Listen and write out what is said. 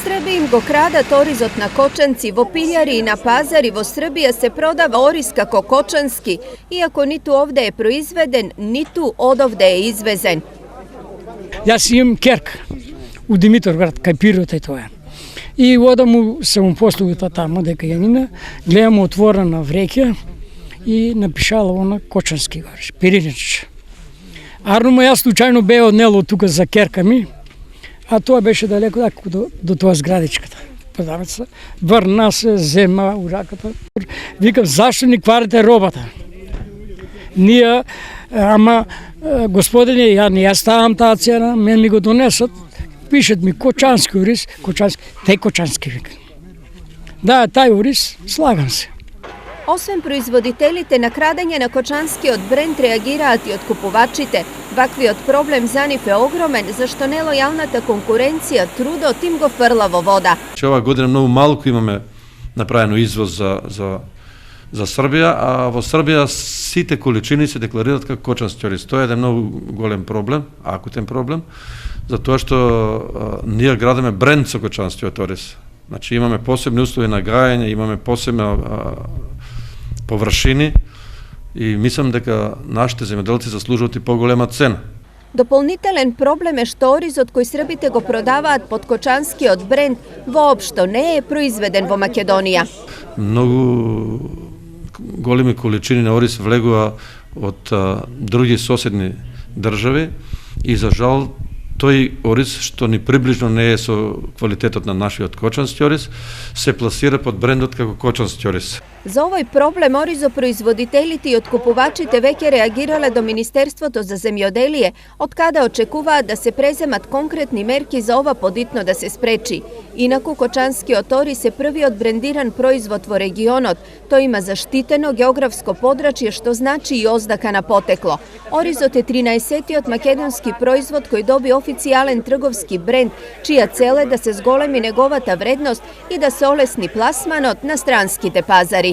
Srbijim go krada torizot na Kočanci, vo piljari i na pazari vo Srbija se prodava oris kako kočanski, iako ni tu ovde je proizveden, ni tu odovde je izvezen. Јас имам керк у Димитровград, кај Пирот е тоа. И одам се постовата тамо дека ја нина, гледам отворена вреќа и напишала она Кочански гориш, Пиринич. Арно му јас случајно бе однело тука за керка ми, а тоа беше далеко до тоа зградичката. Продаваца врна се, зема у раката. Викам, зашто ни кварите робата? Ние, ама, господине, ја не ја ставам таа цена, мен ми го донесат, пишат ми Кочански ориз, Кочански, те Кочански викам. Да, тај ориз, слагам се. Освен производителите на крадење на Кочанскиот бренд реагираат и откупувачите. Ваквиот проблем за нив е огромен, зашто нелојалната конкуренција трудот им го фрла во вода. Ова година многу малку имаме направено извоз за Србија, а во Србија сите количини се декларираат како Кочански ориз. Тоа е еден многу голем проблем, акутен проблем, затоа што ние градиме бренд со Кочанскиот ориз. Значи имаме посебни услови на гајање, имаме посебна површини и мислам дека нашите земјоделци заслужуваат и поголема цена. Дополнителен проблем е што оризот кој србите го продаваат под Кочанскиот бренд воопшто не е произведен во Македонија. Многу големи количини на ориз влегува од други соседни држави и за жал тој ориз што ни приближно не е со квалитетот на нашиот Кочански ориз се пласира под брендот како Кочански ориз. За овој проблем оризопроизводителите и откупувачите веќе реагирале до Министерството за земјоделие, од каде очекуваат да се преземат конкретни мерки за ова подитно да се спречи. Инаку Кочанскиот ориз е првиот брендиран производ во регионот. Тој има заштитено географско подрачје, што значи и ознака на потекло. Оризот е 13-тиот македонски производ кој доби официјален трговски бренд, чија цел е да се зголеми неговата вредност и да се олесни пласманот на странските пазари.